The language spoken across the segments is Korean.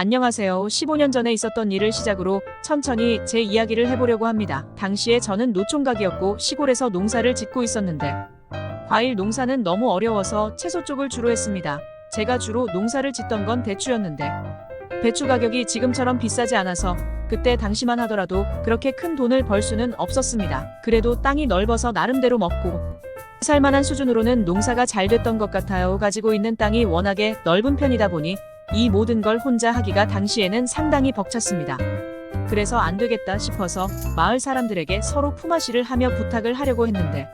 안녕하세요. 15년 전에 있었던 일을 시작으로 천천히 제 이야기를 해보려고 합니다. 당시에 저는 노총각이었고 시골에서 농사를 짓고 있었는데 과일 농사는 너무 어려워서 채소 쪽을 주로 했습니다. 제가 주로 농사를 짓던 건 대추였는데 배추 가격이 지금처럼 비싸지 않아서 그때 당시만 하더라도 그렇게 큰 돈을 벌 수는 없었습니다. 그래도 땅이 넓어서 나름대로 먹고 살만한 수준으로는 농사가 잘 됐던 것 같아요. 가지고 있는 땅이 워낙에 넓은 편이다 보니 이 모든 걸 혼자 하기가 당시에는 상당히 벅찼습니다. 그래서 안 되겠다 싶어서 마을 사람들에게 서로 품앗이를 하며 부탁을 하려고 했는데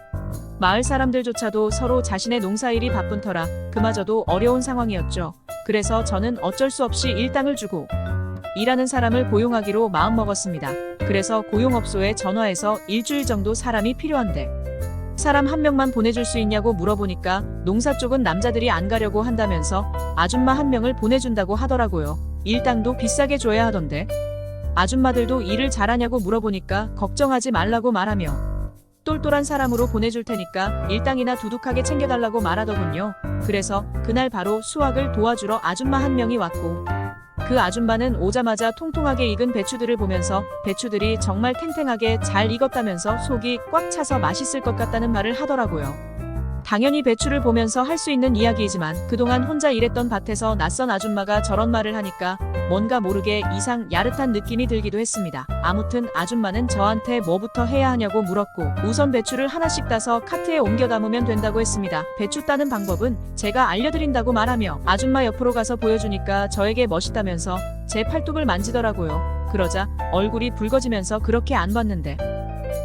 마을 사람들조차도 서로 자신의 농사일이 바쁜 터라 그마저도 어려운 상황이었죠. 그래서 저는 어쩔 수 없이 일당을 주고 일하는 사람을 고용하기로 마음먹었습니다. 그래서 고용업소에 전화해서 일주일 정도 사람이 필요한데 사람 한 명만 보내줄 수 있냐고 물어보니까 농사 쪽은 남자들이 안 가려고 한다면서 아줌마 한 명을 보내준다고 하더라고요. 일당도 비싸게 줘야 하던데 아줌마들도 일을 잘하냐고 물어보니까 걱정하지 말라고 말하며 똘똘한 사람으로 보내줄 테니까 일당이나 두둑하게 챙겨달라고 말하더군요. 그래서 그날 바로 수확을 도와주러 아줌마 한 명이 왔고 그 아줌마는 오자마자 통통하게 익은 배추들을 보면서 배추들이 정말 탱탱하게 잘 익었다면서 속이 꽉 차서 맛있을 것 같다는 말을 하더라고요. 당연히 배추를 보면서 할 수 있는 이야기이지만 그동안 혼자 일했던 밭에서 낯선 아줌마가 저런 말을 하니까 뭔가 모르게 이상 야릇한 느낌이 들기도 했습니다. 아무튼 아줌마는 저한테 뭐부터 해야 하냐고 물었고 우선 배추를 하나씩 따서 카트에 옮겨 담으면 된다고 했습니다. 배추 따는 방법은 제가 알려드린다고 말하며 아줌마 옆으로 가서 보여주니까 저에게 멋있다면서 제 팔뚝을 만지더라고요. 그러자 얼굴이 붉어지면서 그렇게 안 봤는데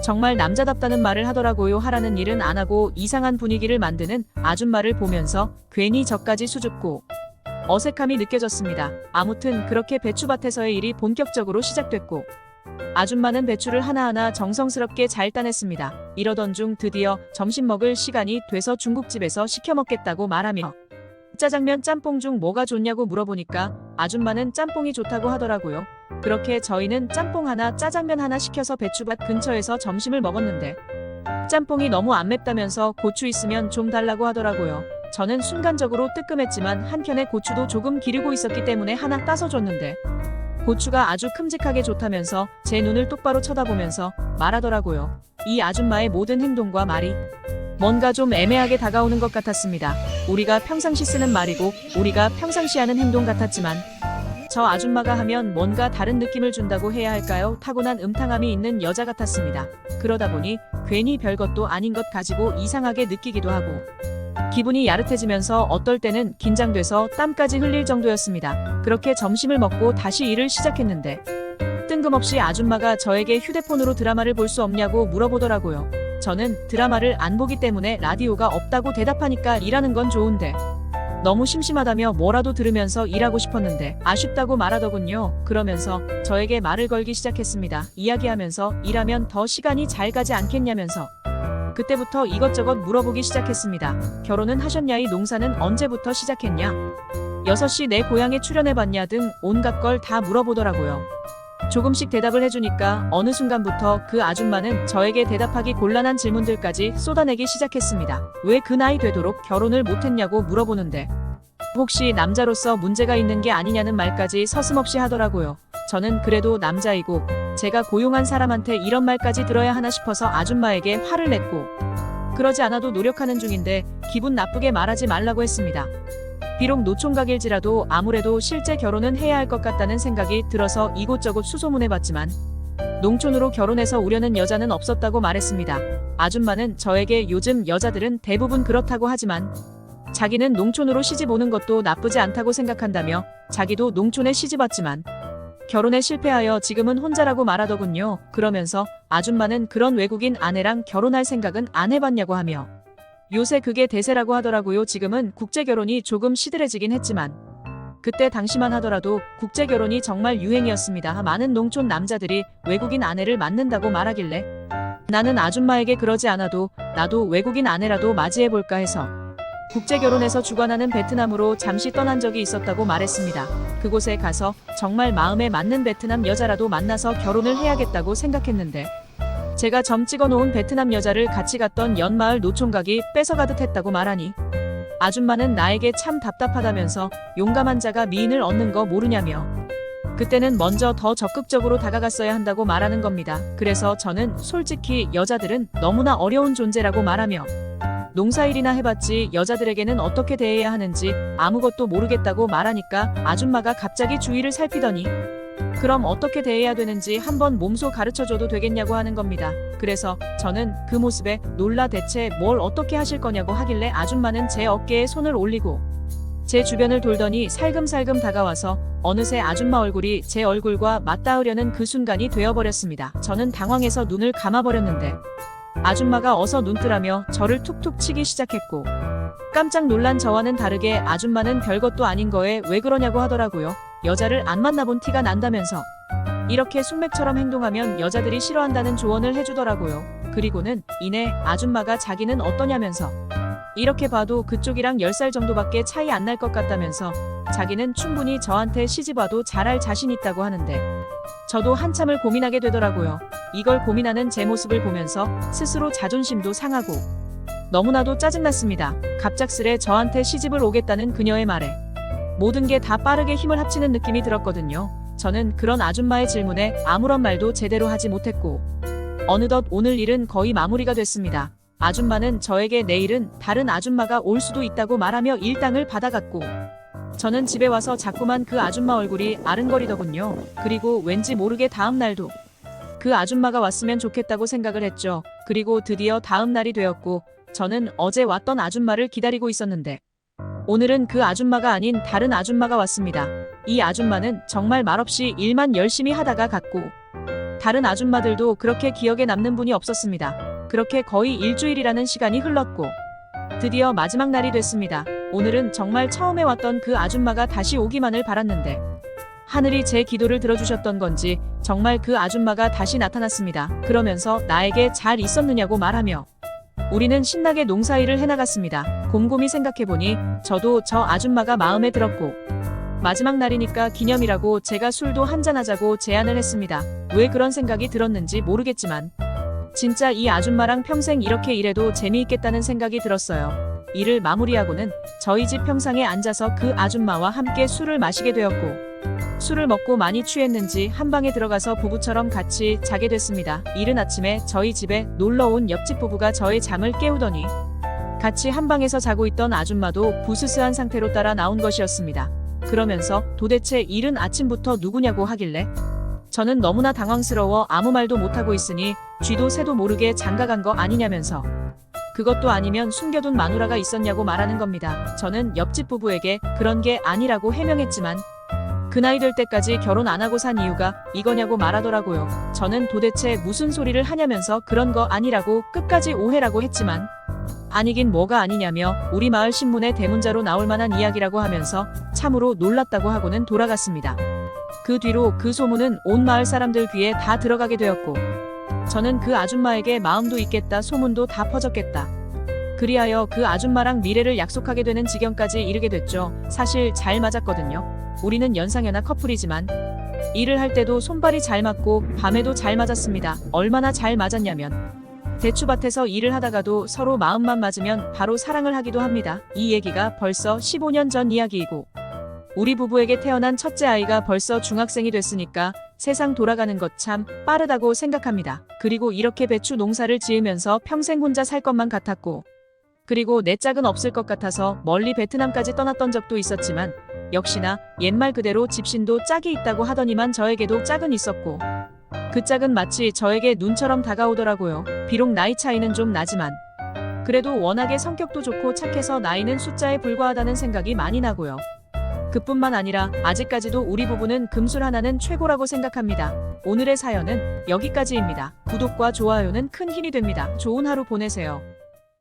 정말 남자답다는 말을 하더라고요. 하라는 일은 안 하고 이상한 분위기를 만드는 아줌마를 보면서 괜히 저까지 수줍고 어색함이 느껴졌습니다. 아무튼 그렇게 배추밭에서의 일이 본격적으로 시작됐고 아줌마는 배추를 하나하나 정성스럽게 잘 따냈습니다. 이러던 중 드디어 점심 먹을 시간이 돼서 중국집에서 시켜 먹겠다고 말하며 짜장면 짬뽕 중 뭐가 좋냐고 물어보니까 아줌마는 짬뽕이 좋다고 하더라고요. 그렇게 저희는 짬뽕 하나 짜장면 하나 시켜서 배추밭 근처에서 점심을 먹었는데 짬뽕이 너무 안 맵다면서 고추 있으면 좀 달라고 하더라고요. 저는 순간적으로 뜨끔했지만 한켠에 고추도 조금 기르고 있었기 때문에 하나 따서 줬는데 고추가 아주 큼직하게 좋다면서 제 눈을 똑바로 쳐다보면서 말하더라고요. 이 아줌마의 모든 행동과 말이 뭔가 좀 애매하게 다가오는 것 같았습니다. 우리가 평상시 쓰는 말이고 우리가 평상시 하는 행동 같았지만 저 아줌마가 하면 뭔가 다른 느낌을 준다고 해야 할까요? 타고난 음탕함이 있는 여자 같았습니다. 그러다 보니 괜히 별것도 아닌 것 가지고 이상하게 느끼기도 하고 기분이 야릇해지면서 어떨 때는 긴장돼서 땀까지 흘릴 정도였습니다. 그렇게 점심을 먹고 다시 일을 시작했는데 뜬금없이 아줌마가 저에게 휴대폰으로 드라마를 볼 수 없냐고 물어보더라고요. 저는 드라마를 안 보기 때문에 라디오가 없다고 대답하니까 일하는 건 좋은데 너무 심심하다며 뭐라도 들으면서 일하고 싶었는데 아쉽다고 말하더군요. 그러면서 저에게 말을 걸기 시작했습니다. 이야기하면서 일하면 더 시간이 잘 가지 않겠냐면서 그때부터 이것저것 물어보기 시작했습니다. 결혼은 하셨냐? 이 농사는 언제부터 시작했냐? 6시 내 고향에 출연해봤냐? 등 온갖 걸 다 물어보더라고요. 조금씩 대답을 해주니까 어느 순간부터 그 아줌마는 저에게 대답하기 곤란한 질문들까지 쏟아내기 시작했습니다. 왜 그 나이 되도록 결혼을 못했냐고 물어보는데 혹시 남자로서 문제가 있는 게 아니냐는 말까지 서슴없이 하더라고요. 저는 그래도 남자이고 제가 고용한 사람한테 이런 말까지 들어야 하나 싶어서 아줌마에게 화를 냈고 그러지 않아도 노력하는 중인데 기분 나쁘게 말하지 말라고 했습니다. 비록 노총각일지라도 아무래도 실제 결혼은 해야 할 것 같다는 생각이 들어서 이곳저곳 수소문해봤지만 농촌으로 결혼해서 오려는 여자는 없었다고 말했습니다. 아줌마는 저에게 요즘 여자들은 대부분 그렇다고 하지만 자기는 농촌으로 시집 오는 것도 나쁘지 않다고 생각한다며 자기도 농촌에 시집 왔지만 결혼에 실패하여 지금은 혼자라고 말하더군요. 그러면서 아줌마는 그런 외국인 아내랑 결혼할 생각은 안 해봤냐고 하며 요새 그게 대세라고 하더라고요. 지금은 국제결혼이 조금 시들해지긴 했지만 그때 당시만 하더라도 국제결혼이 정말 유행이었습니다. 많은 농촌 남자들이 외국인 아내를 맞는다고 말하길래 나는 아줌마에게 그러지 않아도 나도 외국인 아내라도 맞이해볼까 해서 국제결혼에서 주관하는 베트남으로 잠시 떠난 적이 있었다고 말했습니다. 그곳에 가서 정말 마음에 맞는 베트남 여자라도 만나서 결혼을 해야겠다고 생각했는데 제가 점 찍어놓은 베트남 여자를 같이 갔던 연마을 노총각이 뺏어가듯 했다고 말하니 아줌마는 나에게 참 답답하다면서 용감한 자가 미인을 얻는 거 모르냐며 그때는 먼저 더 적극적으로 다가갔어야 한다고 말하는 겁니다. 그래서 저는 솔직히 여자들은 너무나 어려운 존재라고 말하며 농사일이나 해봤지 여자들에게는 어떻게 대해야 하는지 아무것도 모르겠다고 말하니까 아줌마가 갑자기 주위를 살피더니 그럼 어떻게 대해야 되는지 한번 몸소 가르쳐줘도 되겠냐고 하는 겁니다. 그래서 저는 그 모습에 놀라 대체 뭘 어떻게 하실 거냐고 하길래 아줌마는 제 어깨에 손을 올리고 제 주변을 돌더니 살금살금 다가와서 어느새 아줌마 얼굴이 제 얼굴과 맞닿으려는 그 순간이 되어버렸습니다. 저는 당황해서 눈을 감아버렸는데 아줌마가 어서 눈 뜨라며 저를 툭툭 치기 시작했고 깜짝 놀란 저와는 다르게 아줌마는 별것도 아닌 거에 왜 그러냐고 하더라고요. 여자를 안 만나본 티가 난다면서 이렇게 숙맥처럼 행동하면 여자들이 싫어한다는 조언을 해주더라고요. 그리고는 이내 아줌마가 자기는 어떠냐면서 이렇게 봐도 그쪽이랑 10살 정도밖에 차이 안 날 것 같다면서 자기는 충분히 저한테 시집와도 잘할 자신 있다고 하는데 저도 한참을 고민하게 되더라고요. 이걸 고민하는 제 모습을 보면서 스스로 자존심도 상하고 너무나도 짜증났습니다. 갑작스레 저한테 시집을 오겠다는 그녀의 말에 모든 게 다 빠르게 힘을 합치는 느낌이 들었거든요. 저는 그런 아줌마의 질문에 아무런 말도 제대로 하지 못했고 어느덧 오늘 일은 거의 마무리가 됐습니다. 아줌마는 저에게 내일은 다른 아줌마가 올 수도 있다고 말하며 일당을 받아갔고 저는 집에 와서 자꾸만 그 아줌마 얼굴이 아른거리더군요. 그리고 왠지 모르게 다음 날도 그 아줌마가 왔으면 좋겠다고 생각을 했죠. 그리고 드디어 다음 날이 되었고 저는 어제 왔던 아줌마를 기다리고 있었는데 오늘은 그 아줌마가 아닌 다른 아줌마가 왔습니다. 이 아줌마는 정말 말없이 일만 열심히 하다가 갔고 다른 아줌마들도 그렇게 기억에 남는 분이 없었습니다. 그렇게 거의 일주일이라는 시간이 흘렀고 드디어 마지막 날이 됐습니다. 오늘은 정말 처음에 왔던 그 아줌마가 다시 오기만을 바랐는데 하늘이 제 기도를 들어주셨던 건지 정말 그 아줌마가 다시 나타났습니다. 그러면서 나에게 잘 있었느냐고 말하며 우리는 신나게 농사일을 해나갔습니다. 곰곰이 생각해보니 저도 저 아줌마가 마음에 들었고 마지막 날이니까 기념이라고 제가 술도 한잔하자고 제안을 했습니다. 왜 그런 생각이 들었는지 모르겠지만 진짜 이 아줌마랑 평생 이렇게 일해도 재미있겠다는 생각이 들었어요. 일을 마무리하고는 저희 집 평상에 앉아서 그 아줌마와 함께 술을 마시게 되었고 술을 먹고 많이 취했는지 한방에 들어가서 부부처럼 같이 자게 됐습니다. 이른 아침에 저희 집에 놀러온 옆집 부부가 저의 잠을 깨우더니 같이 한방에서 자고 있던 아줌마도 부스스한 상태로 따라 나온 것이었습니다. 그러면서 도대체 이른 아침부터 누구냐고 하길래 저는 너무나 당황스러워 아무 말도 못하고 있으니 쥐도 새도 모르게 장가간 거 아니냐면서 그것도 아니면 숨겨둔 마누라가 있었냐고 말하는 겁니다. 저는 옆집 부부에게 그런 게 아니라고 해명했지만 그 나이 될 때까지 결혼 안 하고 산 이유가 이거냐고 말하더라고요. 저는 도대체 무슨 소리를 하냐면서 그런 거 아니라고 끝까지 오해라고 했지만 아니긴 뭐가 아니냐며 우리 마을 신문에 대문자로 나올 만한 이야기라고 하면서 참으로 놀랐다고 하고는 돌아갔습니다. 그 뒤로 그 소문은 온 마을 사람들 귀에 다 들어가게 되었고 저는 그 아줌마에게 마음도 있겠다 소문도 다 퍼졌겠다. 그리하여 그 아줌마랑 미래를 약속하게 되는 지경까지 이르게 됐죠. 사실 잘 맞았거든요. 우리는 연상연하 커플이지만 일을 할 때도 손발이 잘 맞고 밤에도 잘 맞았습니다. 얼마나 잘 맞았냐면 대추밭에서 일을 하다가도 서로 마음만 맞으면 바로 사랑을 하기도 합니다. 이 얘기가 벌써 15년 전 이야기이고 우리 부부에게 태어난 첫째 아이가 벌써 중학생이 됐으니까 세상 돌아가는 것 참 빠르다고 생각합니다. 그리고 이렇게 배추 농사를 지으면서 평생 혼자 살 것만 같았고 그리고 내 짝은 없을 것 같아서 멀리 베트남까지 떠났던 적도 있었지만 역시나 옛말 그대로 집신도 짝이 있다고 하더니만 저에게도 짝은 있었고 그 짝은 마치 저에게 눈처럼 다가오더라고요. 비록 나이 차이는 좀 나지만 그래도 워낙에 성격도 좋고 착해서 나이는 숫자에 불과하다는 생각이 많이 나고요. 그뿐만 아니라 아직까지도 우리 부부는 금술 하나는 최고라고 생각합니다. 오늘의 사연은 여기까지입니다. 구독과 좋아요는 큰 힘이 됩니다. 좋은 하루 보내세요.